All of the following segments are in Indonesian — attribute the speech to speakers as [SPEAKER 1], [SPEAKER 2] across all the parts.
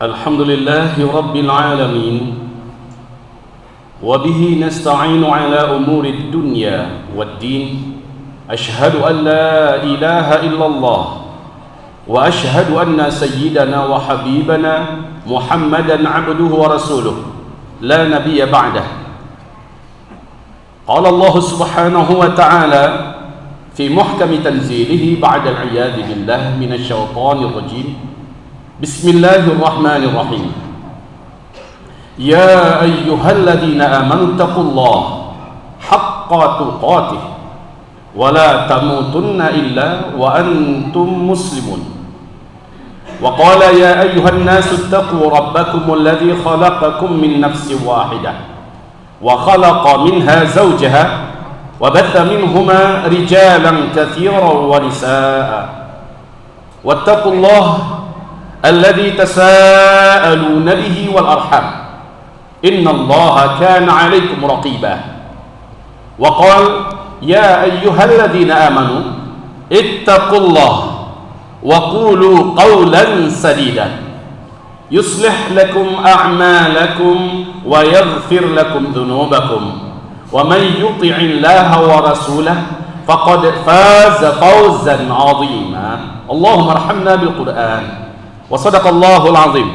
[SPEAKER 1] Alhamdulillahi Rabbil Alamin. Wabihi nasta'inu ala umuri dunya waddin. Ashhadu an la ilaha illallah wa ashhadu anna sayyidana wa habibana Muhammadan abduhu wa rasuluh la nabiyya ba'dah. Qala Allah subhanahu wa ta'ala fi muhkami tanzilihi ba'da al-'iyadhi billah minasy syaithanir rajim. Bismillahirrahmanirrahim. Ya ayyuhalladzina amanu taqullaha haqqa tuqatih wa la tamutunna illa wa antum muslimun. Wa qala ya ayyuhan nasu ittaqu rabbakumul ladzi khalaqakum min nafsin wahidah wa khalaqa minha zawjaha wa batha minhuma rijalan katsiran wa nisaa'a. Wattaqullaha alladzi tasaaluna bihi wal arham innallaha kana 'alaikum raqiba. Wa qala ya ayyuhalladzina amanu ittaqullaha wa qulu qawlan sadida yuslih lakum a'malakum wa yaghfir lakum dhunubakum wa man yuti'illaha wa rasulahu faqad faza fawzan 'azima. Allahumma arhamna bil Qur'an. Wa sadaqallahul azim.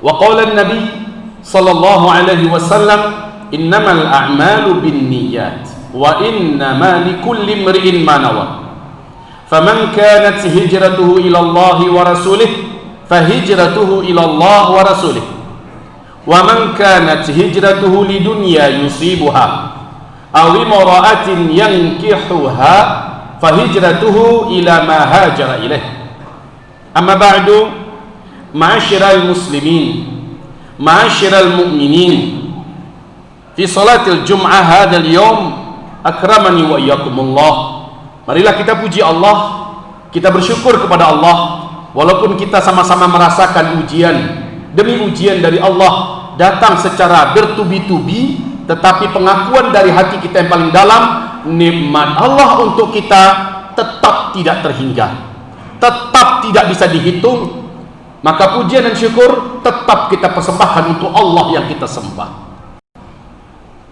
[SPEAKER 1] Wa qala an-nabi sallallahu alaihi wasallam innamal a'malu binniyat wa innama likulli imri'in ma nawa. Faman kanat hijratuhu ila Allah wa rasulih fahijratuhu ila Allah wa rasulih. Wa man kanat hijratuhu lidunya yusibuha aw imra'atin yankihuha fahijratuhu ila ma hajara ilaih. Amma ba'du, ma'asyiral muslimin, ma'asyiral mu'minin, fi salatil jum'ah hadzal yawm akramani wa iyyakumullah. Marilah kita puji Allah, kita bersyukur kepada Allah walaupun kita sama-sama merasakan ujian demi ujian dari Allah datang secara bertubi-tubi, tetapi pengakuan dari hati kita yang paling dalam, nikmat Allah untuk kita tetap tidak terhingga, tetap tidak bisa dihitung. Maka pujian dan syukur tetap kita persembahkan untuk Allah yang kita sembah.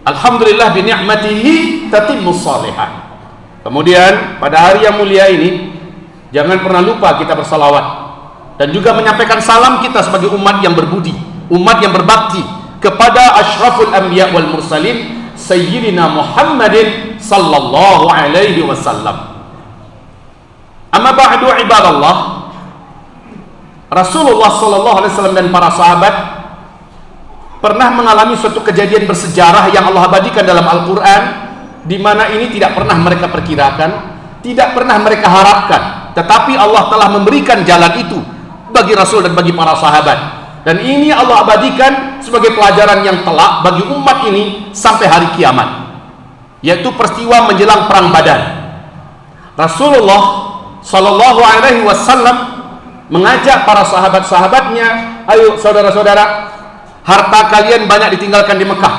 [SPEAKER 1] Alhamdulillah bi ni'matihi tatimmus shalihat. Kemudian pada hari yang mulia ini jangan pernah lupa kita bersalawat dan juga menyampaikan salam kita sebagai umat yang berbudi, umat yang berbakti kepada asyraful anbiya wal mursalin sayyidina Muhammadin sallallahu alaihi wasallam. Amma ba'du ibadallah, Rasulullah sallallahu alaihi wasallam dan para sahabat pernah mengalami suatu kejadian bersejarah yang Allah abadikan dalam Al-Qur'an, di mana ini tidak pernah mereka perkirakan, tidak pernah mereka harapkan, tetapi Allah telah memberikan jalan itu bagi Rasul dan bagi para sahabat. Dan ini Allah abadikan sebagai pelajaran yang telak bagi umat ini sampai hari kiamat, yaitu peristiwa menjelang perang Badar. Rasulullah sallallahu alaihi wasallam mengajak para sahabat-sahabatnya, ayo saudara-saudara, harta kalian banyak ditinggalkan di Mekah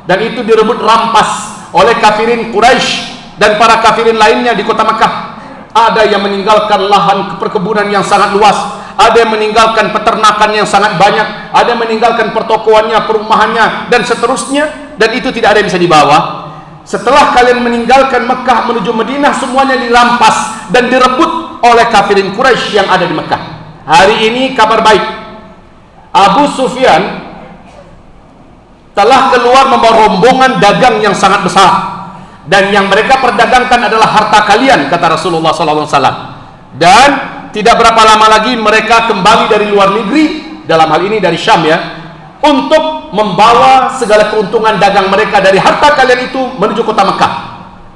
[SPEAKER 1] dan itu direbut rampas oleh kafirin Quraisy dan para kafirin lainnya di kota Mekah. Ada yang meninggalkan lahan perkebunan yang sangat luas, ada yang meninggalkan peternakan yang sangat banyak, ada yang meninggalkan pertokoannya, perumahannya, dan seterusnya, dan itu tidak ada yang bisa dibawa. Setelah kalian meninggalkan Mekah menuju Madinah, semuanya dirampas dan direbut oleh kafirin Quraisy yang ada di Mekah. Hari ini kabar baik, Abu Sufyan telah keluar membawa rombongan dagang yang sangat besar, dan yang mereka perdagangkan adalah harta kalian, kata Rasulullah SAW. Dan tidak berapa lama lagi mereka kembali dari luar negeri, dalam hal ini dari Syam ya, untuk membawa segala keuntungan dagang mereka dari harta kalian itu menuju kota Mekah.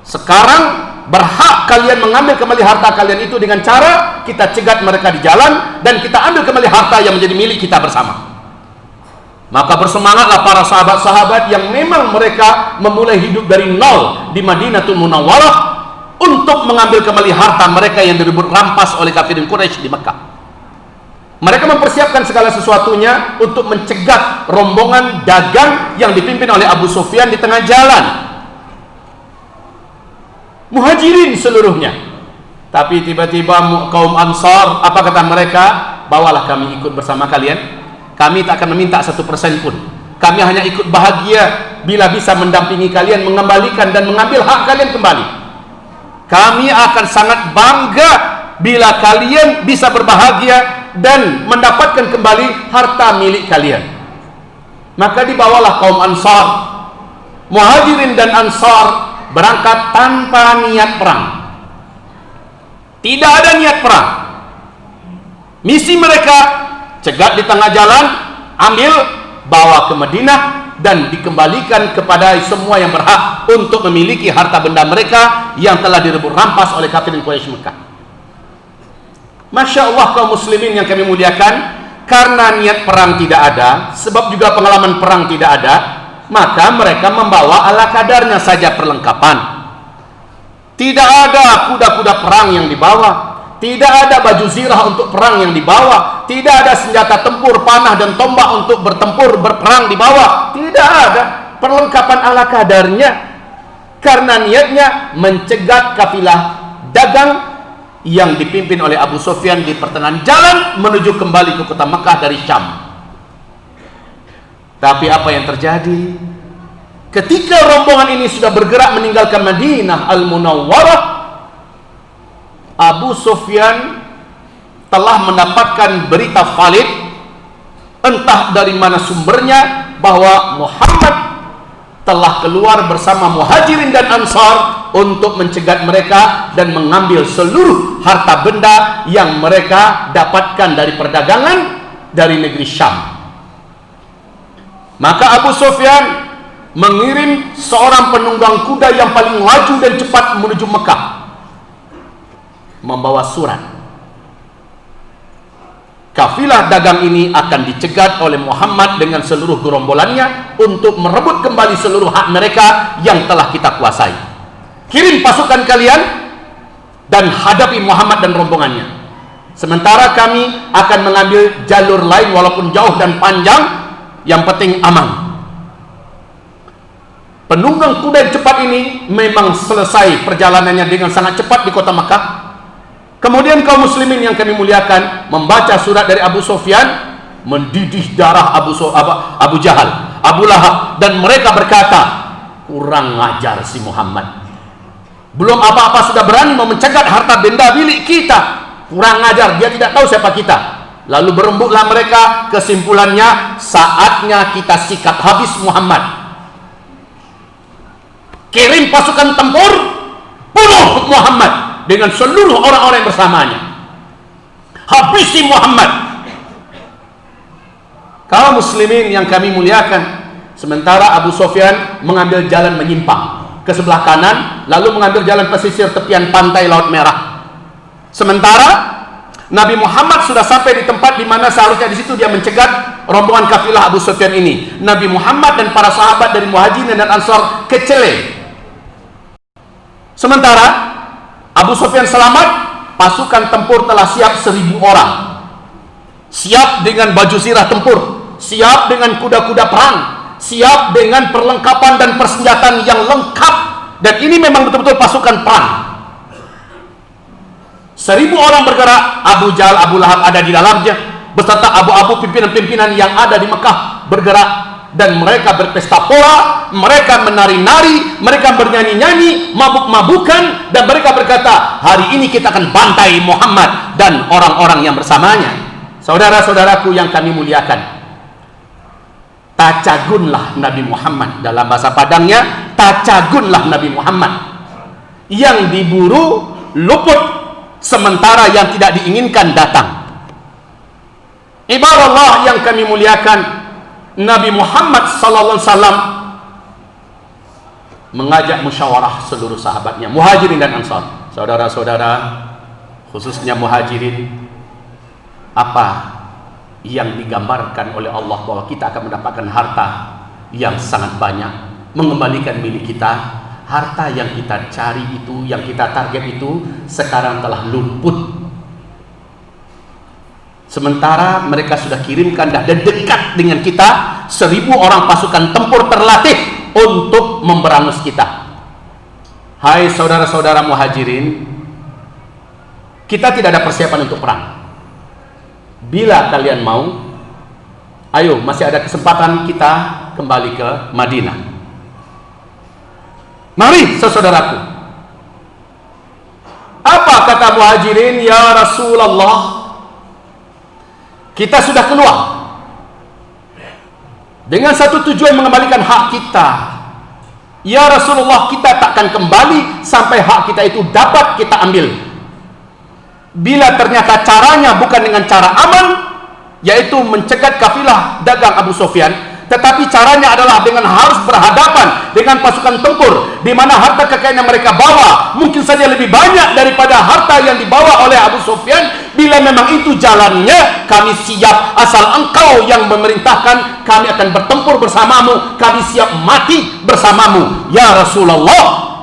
[SPEAKER 1] Sekarang berhak kalian mengambil kembali harta kalian itu dengan cara kita cegat mereka di jalan dan kita ambil kembali harta yang menjadi milik kita bersama. Maka bersemangatlah para sahabat-sahabat yang memang mereka memulai hidup dari nol di Madinatul Munawwarah untuk mengambil kembali harta mereka yang direbut rampas oleh kafirin Quraisy di Mekah. Mereka mempersiapkan segala sesuatunya untuk mencegat rombongan dagang yang dipimpin oleh Abu Sufyan di tengah jalan. Muhajirin seluruhnya. Tapi tiba-tiba kaum Ansar, apa kata mereka? bawalah kami ikut bersama kalian. Kami tak akan meminta 1% pun. Kami hanya ikut bahagia bila bisa mendampingi kalian, mengembalikan dan mengambil hak kalian kembali. Kami akan sangat bangga bila kalian bisa berbahagia dan mendapatkan kembali harta milik kalian. Maka dibawalah kaum Ansar, Muhajirin dan Ansar berangkat tanpa niat perang. Tidak ada niat perang. Misi mereka cegat di tengah jalan, ambil, bawa ke Madinah, dan dikembalikan kepada semua yang berhak untuk memiliki harta benda mereka yang telah direbut rampas oleh kafirin Quraisy Mekah. Masya Allah kaum muslimin yang kami muliakan, karena niat perang tidak ada, sebab juga pengalaman perang tidak ada, maka mereka membawa ala kadarnya saja perlengkapan. Tidak ada kuda-kuda perang yang dibawa, tidak ada baju zirah untuk perang yang dibawa, tidak ada senjata tempur, panah dan tombak untuk bertempur, berperang dibawa. Tidak ada, perlengkapan ala kadarnya, karena niatnya mencegat kafilah dagang yang dipimpin oleh Abu Sufyan di pertengahan jalan menuju kembali ke kota Mekah dari Syam. Tapi apa yang terjadi? Ketika rombongan ini sudah bergerak meninggalkan Madinah Al-Munawwarah, Abu Sufyan telah mendapatkan berita valid, entah dari mana sumbernya, bahwa Muhammad telah keluar bersama Muhajirin dan Ansar untuk mencegat mereka dan mengambil seluruh harta benda yang mereka dapatkan dari perdagangan dari negeri Syam. Maka Abu Sufyan mengirim seorang penunggang kuda yang paling laju dan cepat menuju Mekah, membawa surat. Kafilah dagang ini akan dicegat oleh Muhammad dengan seluruh gerombolannya untuk merebut kembali seluruh hak mereka yang telah kita kuasai. Kirim pasukan kalian dan hadapi Muhammad dan rombongannya. Sementara kami akan mengambil jalur lain walaupun jauh dan panjang, yang penting aman. Penunggang kuda yang cepat ini memang selesai perjalanannya dengan sangat cepat di kota Makkah. Kemudian kaum muslimin yang kami muliakan membaca surat dari Abu Sufyan, mendidih darah Abu Jahal, Abu Lahab, dan mereka berkata, kurang ajar si Muhammad. Belum apa-apa sudah berani mau mencegat harta benda milik kita. Kurang ajar, dia tidak tahu siapa kita. Lalu berembuklah mereka, kesimpulannya saatnya kita sikat habis Muhammad. Kirim pasukan tempur, bunuh Muhammad dengan seluruh orang-orang yang bersamanya. Habisi Muhammad. Kaum muslimin yang kami muliakan, sementara Abu Sufyan mengambil jalan menyimpang ke sebelah kanan, lalu mengambil jalan pesisir tepian pantai Laut Merah. Sementara Nabi Muhammad sudah sampai di tempat di mana seharusnya di situ dia mencegat rombongan kafilah Abu Sufyan ini. Nabi Muhammad dan para sahabat dari Muhajirin dan Ansar kecele. Sementara Abu Sufyan selamat, pasukan tempur telah siap 1.000 orang. Siap dengan baju zirah tempur, siap dengan kuda-kuda perang, siap dengan perlengkapan dan persenjataan yang lengkap. Dan ini memang betul-betul pasukan perang. 1.000 orang bergerak, Abu Jahal, Abu Lahab ada di dalamnya, beserta abu-abu pimpinan-pimpinan yang ada di Mekah bergerak. Dan mereka berpesta pora, mereka menari-nari, mereka bernyanyi-nyanyi, mabuk-mabukan, dan mereka berkata, hari ini kita akan bantai Muhammad dan orang-orang yang bersamanya. Saudara-saudaraku yang kami muliakan, tacagunlah Nabi Muhammad. Dalam bahasa Padangnya, tacagunlah Nabi Muhammad. Yang diburu luput, sementara yang tidak diinginkan datang. Ibarat yang kami muliakan, Nabi Muhammad sallallahu alaihi wasallam mengajak musyawarah seluruh sahabatnya, Muhajirin dan Ansar. Saudara-saudara, khususnya Muhajirin, apa yang digambarkan oleh Allah bahwa kita akan mendapatkan harta yang sangat banyak, mengembalikan milik kita. Harta yang kita cari itu, yang kita target itu sekarang telah luput. Sementara mereka sudah kirimkan dan dekat dengan kita 1.000 orang pasukan tempur terlatih untuk memberangus kita. Hai saudara-saudara Muhajirin, kita tidak ada persiapan untuk perang. Bila kalian mau, ayo, masih ada kesempatan kita kembali ke Madinah. Mari saudaraku. Apa kata Muhajirin? Ya Rasulullah, kita sudah keluar dengan satu tujuan, mengembalikan hak kita. Ya Rasulullah, kita takkan kembali sampai hak kita itu dapat kita ambil. Bila ternyata caranya bukan dengan cara aman, yaitu mencegat kafilah dagang Abu Sufyan, tetapi caranya adalah dengan harus berhadapan dengan pasukan tempur, di mana harta kekayaan yang mereka bawa mungkin saja lebih banyak daripada harta yang dibawa oleh Abu Sufyan. Bila memang itu jalannya, kami siap, asal engkau yang memerintahkan, kami akan bertempur bersamamu, kami siap mati bersamamu ya Rasulullah.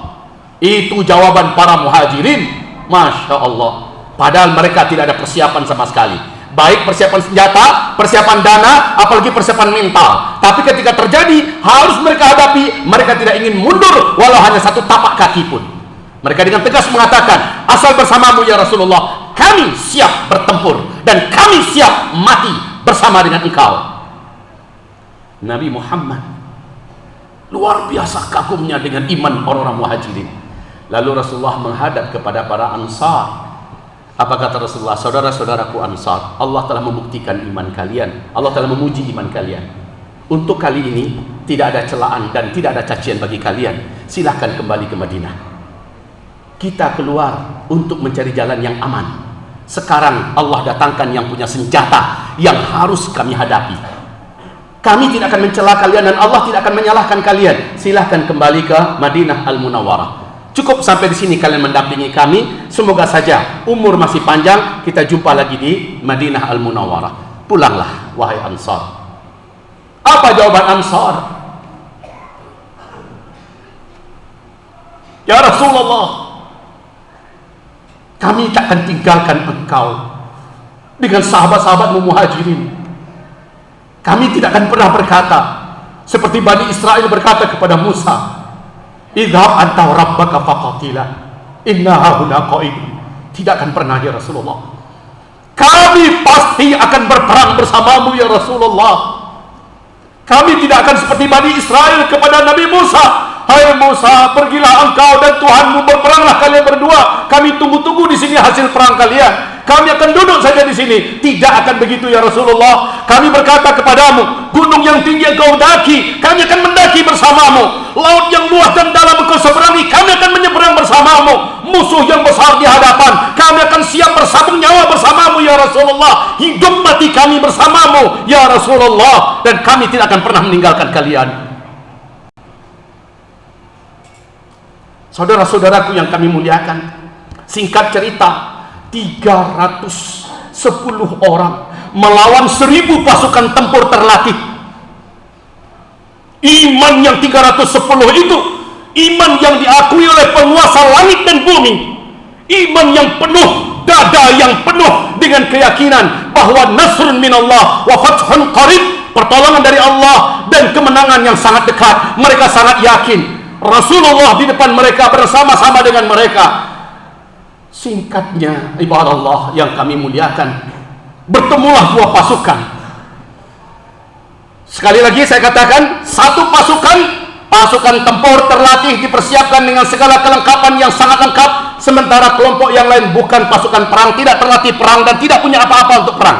[SPEAKER 1] Itu jawaban para Muhajirin. Masya Allah. Padahal mereka tidak ada persiapan sama sekali, baik persiapan senjata, persiapan dana, apalagi persiapan mental. Tapi ketika terjadi, harus mereka hadapi, mereka tidak ingin mundur walau hanya satu tapak kaki pun. Mereka dengan tegas mengatakan, asal bersamamu ya Rasulullah, kami siap bertempur dan kami siap mati bersama dengan engkau. Nabi Muhammad luar biasa kagumnya dengan iman orang-orang Muhajirin. Lalu Rasulullah menghadap kepada para Ansar. Apa kata Rasulullah? Saudara-saudaraku Ansar, Allah telah membuktikan iman kalian, Allah telah memuji iman kalian. Untuk kali ini tidak ada celaan dan tidak ada cacian bagi kalian. Silahkan kembali ke Madinah. Kita keluar untuk mencari jalan yang aman. Sekarang Allah datangkan yang punya senjata yang harus kami hadapi. Kami tidak akan mencela kalian dan Allah tidak akan menyalahkan kalian. Silahkan kembali ke Madinah Al-Munawwarah. Cukup sampai di sini kalian mendampingi kami. Semoga saja umur masih panjang, kita jumpa lagi di Madinah Al-Munawwarah. Pulanglah wahai Ansar. Apa jawaban Ansar? Ya Rasulullah, kami takkan tinggalkan engkau dengan sahabat-sahabatmu Muhajirin. Kami tidak akan pernah berkata seperti Bani Israel berkata kepada Musa, idhab anta rabbaka faqatila inna hahuna qa'idun. Tidak akan pernah ya Rasulullah. Kami pasti akan berperang bersamamu ya Rasulullah. Kami tidak akan seperti Bani Israel kepada Nabi Musa, hai Musa, pergilah engkau dan Tuhanmu, berperanglah kalian berdua. Kami tunggu-tunggu di sini hasil perang kalian. Kami akan duduk saja di sini. Tidak akan begitu ya Rasulullah. Kami berkata kepadamu, gunung yang tinggi engkau daki, kami akan mendaki bersamamu. Laut yang luas dan dalam engkau seberangi, kami akan menyeberang bersamamu. Musuh yang besar di hadapan, kami akan siap bersabung nyawa bersamamu ya Rasulullah. Hidup mati kami bersamamu ya Rasulullah, dan kami tidak akan pernah meninggalkan kalian. Saudara-saudaraku yang kami muliakan, singkat cerita, 310 orang melawan 1000 pasukan tempur terlatih. Iman yang 310 itu iman yang diakui oleh penguasa langit dan bumi. Iman yang penuh, dada yang penuh dengan keyakinan bahwa nasrun minallah wa fathun qarib, pertolongan dari Allah dan kemenangan yang sangat dekat. Mereka sangat yakin Rasulullah di depan mereka, bersama-sama dengan mereka. Singkatnya, ibadah Allah yang kami muliakan, bertemulah dua pasukan. Sekali lagi saya katakan, satu pasukan tempur terlatih, dipersiapkan dengan segala kelengkapan yang sangat lengkap, sementara kelompok yang lain bukan pasukan perang, tidak terlatih perang dan tidak punya apa-apa untuk perang.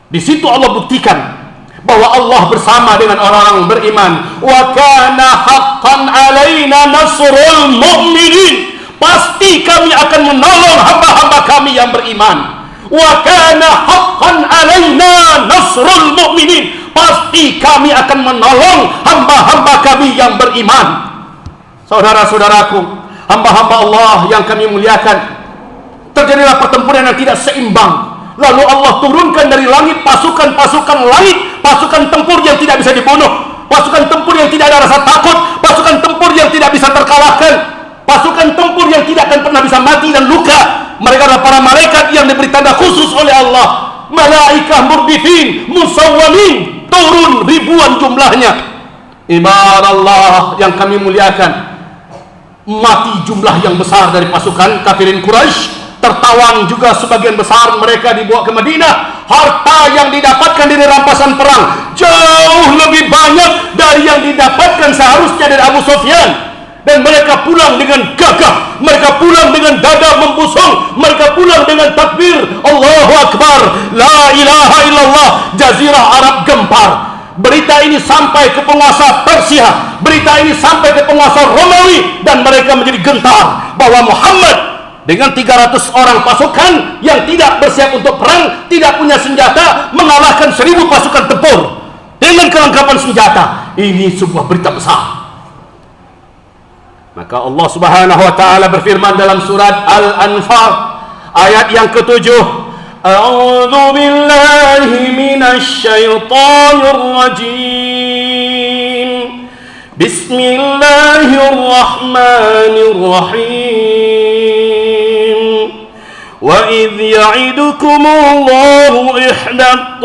[SPEAKER 1] Di situ Allah buktikan bahwa Allah bersama dengan orang-orang beriman. Wa kana haqqan alaina nasrul mu'minin. Pasti kami akan menolong hamba-hamba kami yang beriman. Wa kana haqqan alaina nasrul mu'minin. Pasti kami akan menolong hamba-hamba kami yang beriman. Saudara-saudaraku, hamba-hamba Allah yang kami muliakan, terjadilah pertempuran yang tidak seimbang. Lalu Allah turunkan dari langit pasukan-pasukan langit, pasukan tempur yang tidak bisa dibunuh, pasukan tempur yang tidak ada rasa takut, pasukan tempur yang tidak bisa terkalahkan, pasukan tempur yang tidak akan pernah bisa mati dan luka. Mereka adalah para malaikat yang diberi tanda khusus oleh Allah. Malaikah murdifin musawwamin, turun ribuan jumlahnya. Ibadah Allah yang kami muliakan, mati jumlah yang besar dari pasukan kafirin Quraisy, tertawan juga sebagian besar mereka dibawa ke Madinah. Harta yang didapatkan dari rampasan perang jauh lebih banyak dari yang didapatkan seharusnya dari Abu Sufyan. Dan mereka pulang dengan gagah, mereka pulang dengan dada membusung, mereka pulang dengan takbir Allahu Akbar, la ilaha illallah. Jazirah Arab gempar. Berita ini sampai ke penguasa Persia, berita ini sampai ke penguasa Romawi, dan mereka menjadi gentar bahwa Muhammad dengan 300 orang pasukan yang tidak bersiap untuk perang, tidak punya senjata, mengalahkan 1000 pasukan tempur dengan kelengkapan senjata. Ini sebuah berita besar. Maka Allah Subhanahu wa taala berfirman dalam surat Al-Anfal ayat yang ke-7, A'udzu billahi minasy syaithanir rajim. Bismillahirrahmanirrahim. Wa idh ya'idukumullahu ihdat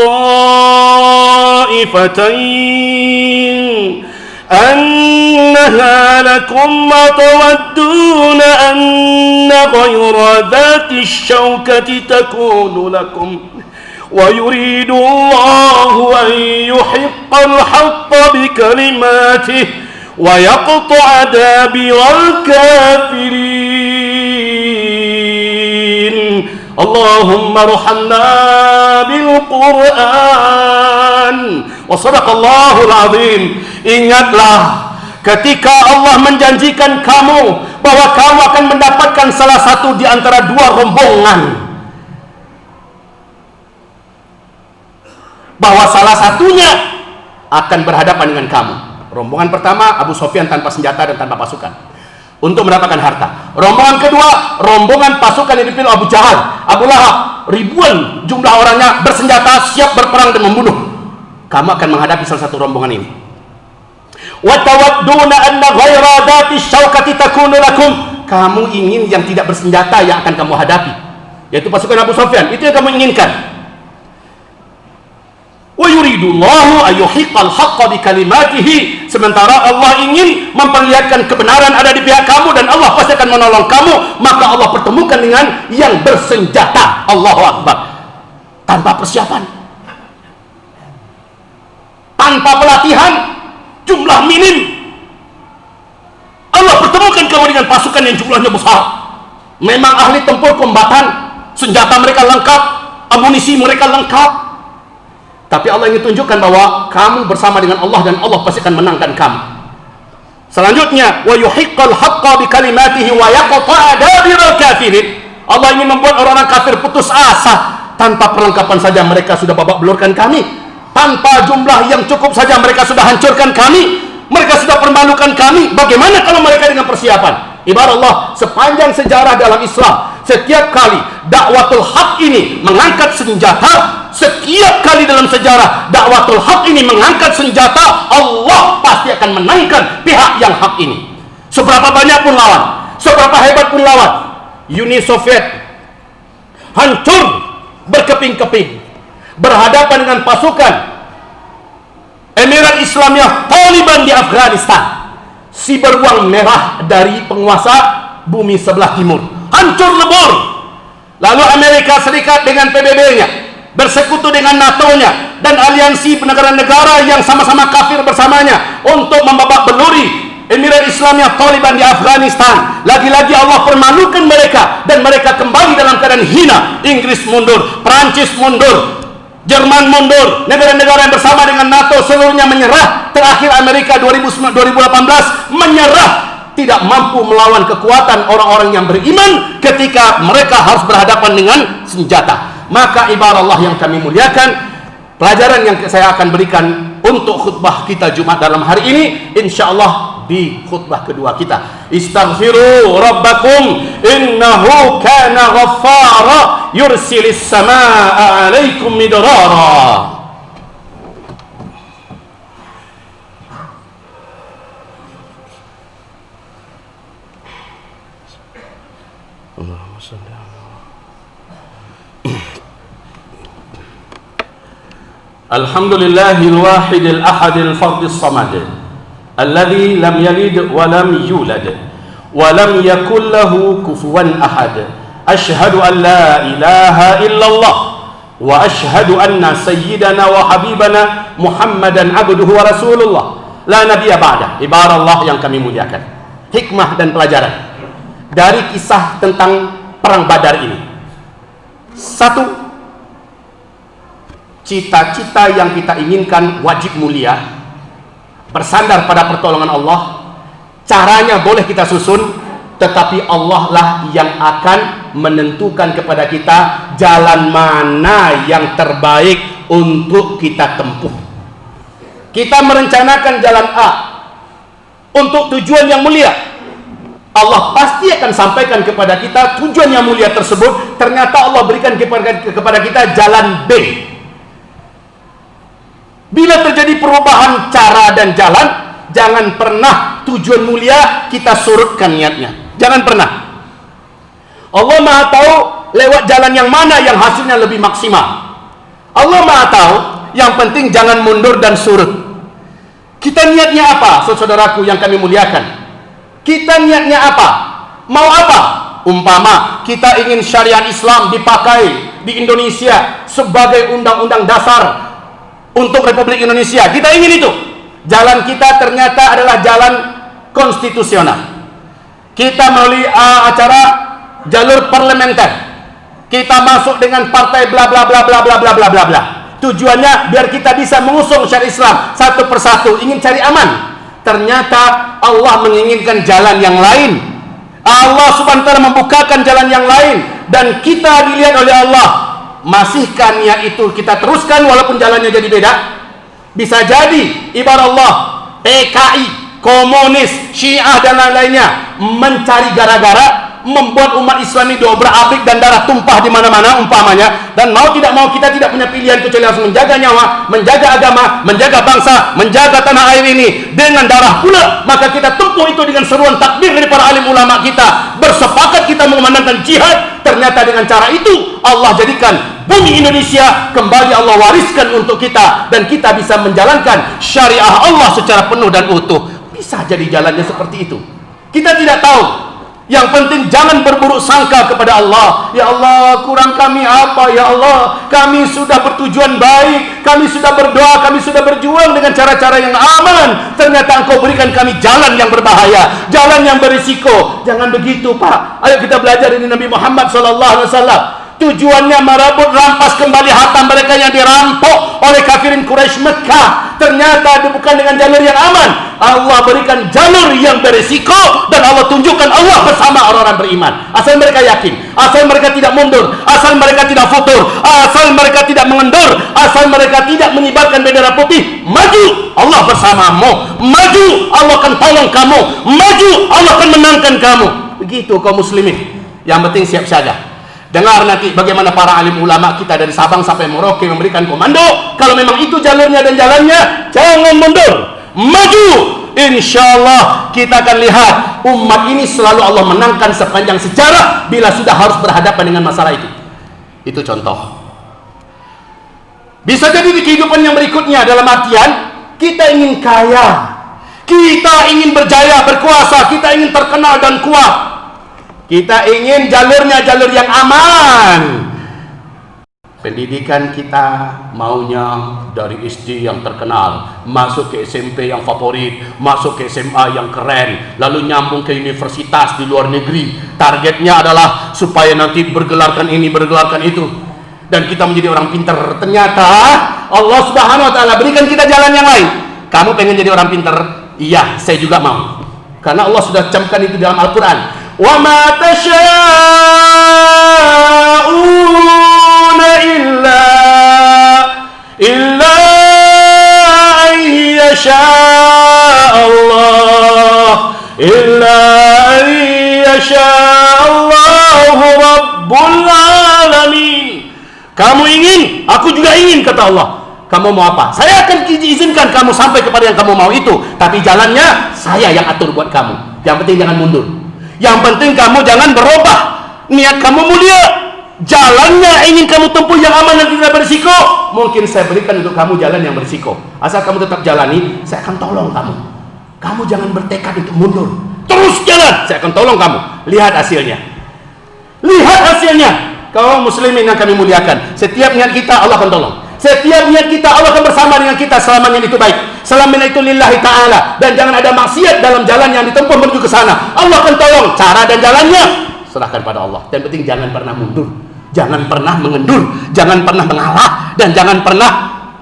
[SPEAKER 1] ta'ifatayn أنها لكم وتودون أن غير ذات الشوكة تكون لكم ويريد الله أن يحق الحق بكلماته ويقطع دابر الكافرين اللهم ارحمنا بالقرآن وصدق الله العظيم. Ingatlah ketika Allah menjanjikan kamu bahwa kamu akan mendapatkan salah satu di antara dua rombongan, bahwa salah satunya akan berhadapan dengan kamu. Rombongan pertama Abu Sufyan tanpa senjata dan tanpa pasukan untuk mendapatkan harta. Rombongan kedua, rombongan pasukan yang dipilih Abu Jahal, Abu Lahab, ribuan jumlah orangnya bersenjata, siap berperang dan membunuh. Kamu akan menghadapi salah satu rombongan ini. Wa tawadduna anna ghaira dzati syaukati takunu lakum. Kamu ingin yang tidak bersenjata yang akan kamu hadapi, yaitu pasukan Abu Sufyan. Itu yang kamu inginkan. Wa yuridullahu ayyuhiqqal haqqa bikalimatihi. Sementara Allah ingin memperlihatkan kebenaran ada di pihak kamu dan Allah pasti akan menolong kamu. Maka Allah pertemukan dengan yang bersenjata. Allahu Akbar. Tanpa persiapan, tanpa pelatihan, jumlah minim, Allah pertemukan kamu dengan pasukan yang jumlahnya besar. Memang ahli tempur kombatan, senjata mereka lengkap, amunisi mereka lengkap, tapi Allah ingin tunjukkan bahwa kamu bersama dengan Allah dan Allah pasti akan menangkan kamu. Selanjutnya, wa yuhiqqal haqqa bikalimatihi wa yaqta'a dabiral kafirin. Allah ingin membuat orang-orang kafir putus asa. Tanpa perlengkapan saja mereka sudah babak belurkan kami. Tanpa jumlah yang cukup saja mereka sudah hancurkan kami, mereka sudah permalukan kami. Bagaimana kalau mereka dengan persiapan? Ibarat Allah, sepanjang sejarah dalam Islam, setiap kali dakwatul haq ini mengangkat senjata, setiap kali dalam sejarah dakwatul haq ini mengangkat senjata, Allah pasti akan menangkan pihak yang hak ini. Seberapa banyak pun lawan, seberapa hebat pun lawan. Uni Soviet hancur berkeping-keping berhadapan dengan pasukan Emirat Islamiyah Taliban di Afghanistan, si beruang merah dari penguasa bumi sebelah timur, hancur lebur. Lalu Amerika Serikat dengan PBB-nya bersekutu dengan NATO-nya dan aliansi negara-negara yang sama-sama kafir bersamanya untuk membabak beluri Emirat Islamiyah Taliban di Afghanistan. Lagi-lagi Allah permalukan mereka dan mereka kembali dalam keadaan hina. Inggris mundur, Perancis mundur, Jerman mundur, negara-negara yang bersama dengan NATO seluruhnya menyerah. Terakhir Amerika 2018 menyerah, tidak mampu melawan kekuatan orang-orang yang beriman ketika mereka harus berhadapan dengan senjata. Maka ibarat Allah yang kami muliakan, pelajaran yang saya akan berikan untuk khutbah kita Jumat dalam hari ini, insyaallah di khutbah kedua kita. Istaghfiru rabbakum innahu kana ghaffara yursilis samaa 'alaikum midrara. Allahumma shalli ala Alhamdulillahil wahidil ahadil fardis samad alladzi lam yalid wa lam yulad wa lam yakul lahu kufuwan ahad. Asyhadu an la ilaha illallah wa asyhadu anna sayyidana wa habibana Muhammadan abduhu wa rasulullah la nabiyya ba'da. Ibarat Allah yang kami muliakan, hikmah dan pelajaran dari kisah tentang perang Badar ini. Satu, cita-cita yang kita inginkan wajib mulia, bersandar pada pertolongan Allah. Caranya boleh kita susun, tetapi Allah lah yang akan menentukan kepada kita jalan mana yang terbaik untuk kita tempuh. Kita merencanakan jalan A untuk tujuan yang mulia, Allah pasti akan sampaikan kepada kita tujuan yang mulia tersebut. Ternyata Allah berikan kepada kita jalan B. Bila terjadi perubahan cara dan jalan, jangan pernah tujuan mulia kita surutkan niatnya. Jangan pernah. Allah Maha tahu lewat jalan yang mana yang hasilnya lebih maksimal. Allah Maha tahu, yang penting jangan mundur dan surut. Kita niatnya apa, saudaraku yang kami muliakan? Kita niatnya apa? Mau apa? Umpama kita ingin syariat Islam dipakai di Indonesia sebagai undang-undang dasar untuk Republik Indonesia. Kita ingin itu. Jalan kita ternyata adalah jalan konstitusional. Kita melalui acara jalur parlementer. Kita masuk dengan partai bla bla bla bla bla bla bla bla bla. Tujuannya biar kita bisa mengusung syariat Islam satu persatu, ingin cari aman. Ternyata Allah menginginkan jalan yang lain. Allah Subhanahu wa taala membukakan jalan yang lain, dan kita dilihat oleh Allah. Masihkah niat itu kita teruskan walaupun jalannya jadi beda? Bisa jadi ibarat Allah, PKI, komunis, Syiah dan lain-lainnya mencari gara-gara, membuat umat Islam ini dobrak-abrik dan darah tumpah di mana-mana umpamanya. Dan mau tidak mau kita tidak punya pilihan kecuali harus menjaga nyawa, menjaga agama, menjaga bangsa, menjaga tanah air ini dengan darah pula. Maka kita tempuh itu dengan seruan takbir dari para alim ulama kita. Bersepakat kita mengumandangkan jihad. Ternyata dengan cara itu Allah jadikan bumi Indonesia kembali Allah wariskan untuk kita, dan kita bisa menjalankan syariah Allah secara penuh dan utuh. Bisa jadi jalannya seperti itu. Kita tidak tahu. Yang penting jangan berburuk sangka kepada Allah. Ya Allah, kurang kami apa? Ya Allah, kami sudah bertujuan baik, kami sudah berdoa, kami sudah berjuang dengan cara-cara yang aman. Ternyata Engkau berikan kami jalan yang berbahaya, jalan yang berisiko. Jangan begitu, Pak. Ayo kita belajar ini Nabi Muhammad SAW. Tujuannya merebut, rampas kembali harta mereka yang dirampok oleh kafirin Quraisy Mekah. Ternyata bukan dengan jalur yang aman. Allah berikan jalur yang berisiko, dan Allah tunjukkan Allah bersama orang-orang beriman. Asal mereka yakin, asal mereka tidak mundur, asal mereka tidak futur, asal mereka tidak mengendur, asal mereka tidak mengibarkan bendera putih. Maju, Allah bersamamu. Maju, Allah akan tolong kamu. Maju, Allah akan menangkan kamu. Begitu kaum muslimin. Yang penting siap siaga. Dengar nanti bagaimana para alim ulama kita dari Sabang sampai Merauke memberikan komando. Kalau memang itu jalurnya dan jalannya, jangan mundur, maju. Insya Allah kita akan lihat umat ini selalu Allah menangkan sepanjang sejarah bila sudah harus berhadapan dengan masalah itu. Itu contoh. Bisa jadi di kehidupan yang berikutnya, dalam artian kita ingin kaya, kita ingin berjaya, berkuasa, kita ingin terkenal dan kuat. Kita ingin jalurnya jalur yang aman. Pendidikan kita maunya dari SD yang terkenal, masuk ke SMP yang favorit, masuk ke SMA yang keren, lalu nyambung ke universitas di luar negeri. Targetnya adalah supaya nanti bergelarkan ini, bergelarkan itu, dan kita menjadi orang pintar. Ternyata Allah Subhanahu wa taala berikan kita jalan yang lain. Kamu pengen jadi orang pintar? Iya, saya juga mau. Karena Allah sudah camkan itu dalam Al-Qur'an. Wa ma tasha'una illa an yasha Allah, illa an yasha Allahu Rabbul Alamin. Kamu ingin, aku juga ingin, kata Allah. Kamu mau apa? Saya akan izinkan kamu sampai kepada yang kamu mau itu, tapi jalannya saya yang atur buat kamu. Yang penting jangan mundur. Yang penting kamu jangan berubah. Niat kamu mulia, jalannya ingin kamu tempuh yang aman dan tidak berisiko. Mungkin saya berikan untuk kamu jalan yang berisiko. Asal kamu tetap jalani, saya akan tolong kamu. Kamu jangan bertekad untuk mundur. Terus jalan, saya akan tolong kamu. Lihat hasilnya. Lihat hasil Kaum muslimin yang kami muliakan, setiap niat kita Allah akan tolong. Setiap niat kita Allah akan bersama dengan kita selama niat itu baik, selama niat itu lillahi ta'ala, dan jangan ada maksiat dalam jalan yang ditempuh menuju ke sana. Allah akan tolong. Cara dan jalannya serahkan pada Allah. Dan penting jangan pernah mundur, jangan pernah mengendur, jangan pernah mengalah, dan jangan pernah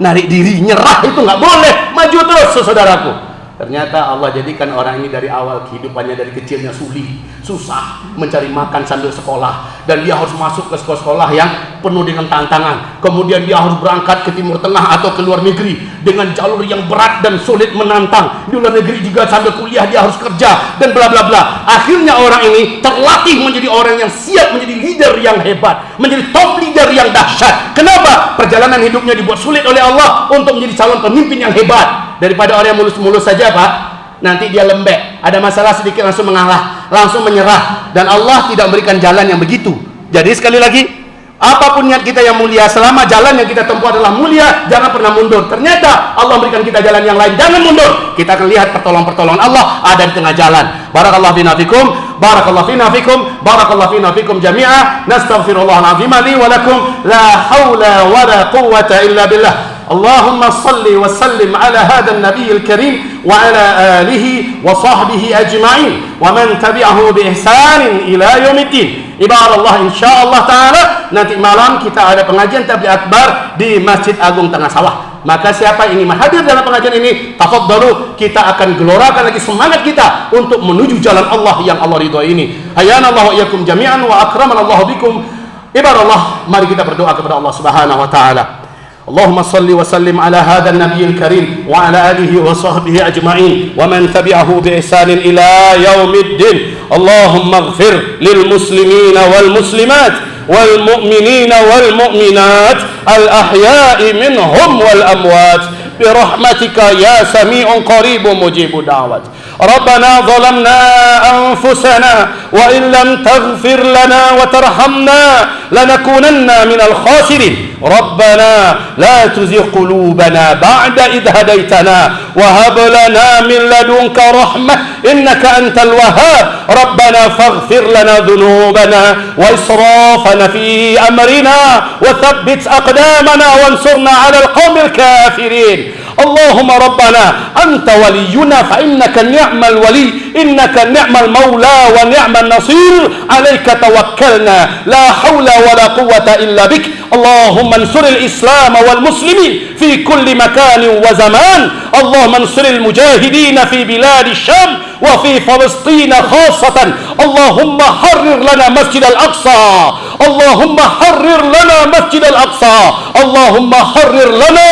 [SPEAKER 1] narik diri, nyerah. Itu nggak boleh. Maju terus, saudaraku. Ternyata Allah jadikan orang ini dari awal kehidupannya, dari kecilnya sulit, susah mencari makan sambil sekolah, dan dia harus masuk ke sekolah-sekolah yang penuh dengan tantangan. Kemudian dia harus berangkat ke Timur Tengah atau ke luar negeri dengan jalur yang berat dan sulit menantang. Di luar negeri juga sambil kuliah dia harus kerja dan bla bla bla. Akhirnya orang ini terlatih menjadi orang yang siap menjadi leader yang hebat, menjadi top leader yang dahsyat. Kenapa? Perjalanan hidupnya dibuat sulit oleh Allah untuk menjadi calon pemimpin yang hebat. Daripada orang yang mulus-mulus saja, Pak, nanti dia lembek, ada masalah sedikit langsung mengalah, langsung menyerah, dan Allah tidak memberikan jalan yang begitu. Jadi sekali lagi, apapun niat kita yang mulia, selama jalan yang kita tempuh adalah mulia, jangan pernah mundur. Ternyata Allah memberikan kita jalan yang lain, jangan mundur. Kita akan lihat pertolongan Allah ada di tengah jalan. Barakallahu fina fikum, barakallahu fina fikum, barakallahu fina fikum jami'a. Nastaghfirullahal azim li wa lakum, la haula wa la quwwata illa billah. اللهم صل وسلم على هذا النبي الكريم وعلى آله وصحبه أجمعين ومن تبعه بإحسان إلى يوم الدين. Ibarat Allah, insyaallah ta'ala nanti malam kita ada pengajian tabligh akbar di Masjid Agung Tengah Sawah. Maka siapa yang ingin hadir dalam pengajian ini, tafadhalu, kita akan gelorakan lagi semangat kita untuk menuju jalan Allah yang Allah ridhoi ini. Hayanallahu iyyakum jami'an wa akramanallahu bikum. Ibarat Allah, mari kita berdoa kepada Allah Subhanahu wa taala. اللهم صل وسلم على هذا النبي الكريم وعلى آله وصحبه أجمعين ومن تبعه بإحسان إلى يوم الدين. اللهم اغفر للمسلمين والمسلمات والمؤمنين والمؤمنات الأحياء منهم والأموات برحمتك يا سميع قريب مجيب دعوات. ربنا ظلمنا أنفسنا وإن لم تغفر لنا وترحمنا لنكونن من الخاسرين. ربنا لا تزغ قلوبنا بعد إذ هديتنا وهب لنا من لدنك رحمة إنك أنت الوهاب. ربنا فاغفر لنا ذنوبنا وإسرافنا في أمرنا وثبت أقدامنا وانصرنا على القوم الكافرين. اللهم ربنا أنت ولينا فإنك نعم الولي إنك نعم المولى ونعم النصير عليك توكلنا لا حول ولا قوة إلا بك. اللهم انصر الإسلام والمسلمين في كل مكان وزمان. اللهم انصر المجاهدين في بلاد الشام وفي فلسطين خاصة. اللهم حرر لنا مسجد الأقصى. اللهم حرر لنا مسجد الأقصى. اللهم حرر لنا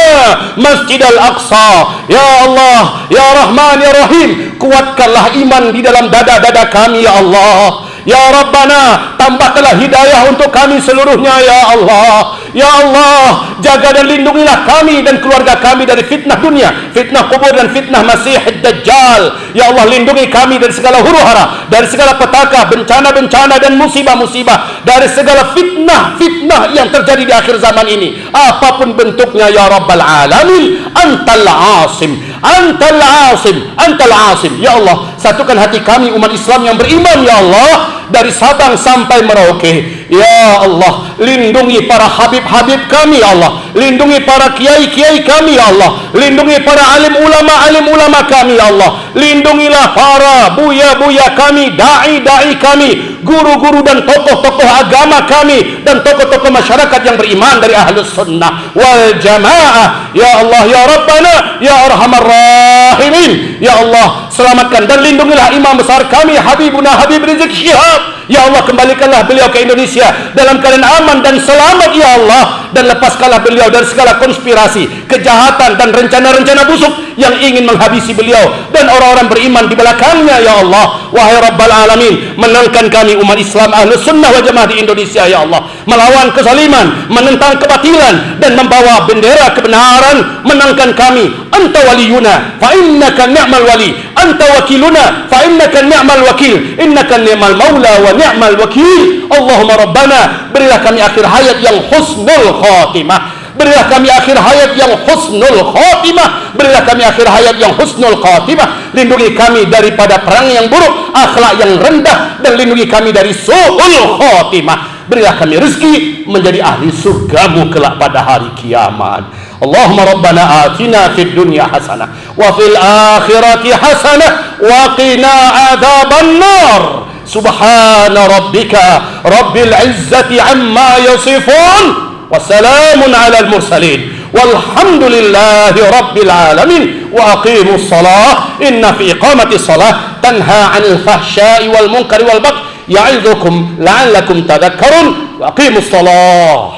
[SPEAKER 1] مسجid al-Aqsa. Ya Allah, ya Rahman, ya Rahim, kuatkanlah iman di dalam dada-dada kami ya Allah. Ya Rabbana, tambahkanlah hidayah untuk kami seluruhnya ya Allah. Ya Allah, jaga dan lindungilah kami dan keluarga kami dari fitnah dunia, fitnah kubur dan fitnah Masih Dajjal. Ya Allah, lindungi kami dari segala huru-hara, dari segala petaka, bencana-bencana dan musibah-musibah, dari segala fitnah-fitnah yang terjadi di akhir zaman ini, apapun bentuknya ya Rabbal Alamin. Antal Asim, Antal Asim, Antal Asim. Ya Allah, satukan hati kami umat Islam yang beriman ya Allah, dari Sabang sampai Merauke. Ya Allah, lindungi para habib-habib kami ya Allah, lindungi para kiai-kiai kami ya Allah, lindungi para alim ulama kami ya Allah, lindungilah para buya-buya kami, dai-dai kami, guru-guru dan tokoh-tokoh agama kami, dan tokoh-tokoh masyarakat yang beriman dari Ahlus Sunnah wal Jamaah. Ya Allah, ya Rabbana, ya Arhamar Rahimin. Ya Allah, selamatkan dan lindungilah imam besar kami Habibuna Habib Rizik Syihab. Ya Allah, kembalikanlah beliau ke Indonesia dalam keadaan aman dan selamat ya Allah, dan lepaskanlah beliau dari segala konspirasi, kejahatan dan rencana-rencana busuk yang ingin menghabisi beliau dan orang-orang beriman di belakangnya ya Allah. Wahai Rabbal Alamin, menangkan kami umat Islam Ahlus Sunnah wal Jamaah di Indonesia ya Allah, melawan kezaliman, menentang kebatilan dan membawa bendera kebenaran. Menangkan kami. Anta waliyuna fa innaka ni'mal wali, anta wakiluna fa innaka ni'mal wakil, innaka ni'mal maula wa ni'mal wakil. Allahumma Rabbana, berilah kami akhir hayat yang husnul khatimah, berilah kami akhir hayat yang husnul khatimah, berilah kami akhir hayat yang husnul khatimah. Lindungi kami daripada perang yang buruk, akhlak yang rendah, dan lindungi kami dari su'ul khatimah. berilah kami rezeki menjadi ahli surgamu kelak pada hari kiamat. Allahumma rabbana atina fid dunya hasanah wa fil akhirati hasanah wa qina adzaban nar. Subhana rabbika rabbil izzati amma yasifun wa salamun alal mursalin walhamdulillahi rabbil alamin. Wa aqimus salah inna fi iqamati salah tanha 'anil fahsya'i wal munkari wal baghi ya'idzukum la'allakum tadhakkarun. Wa aqimus salah.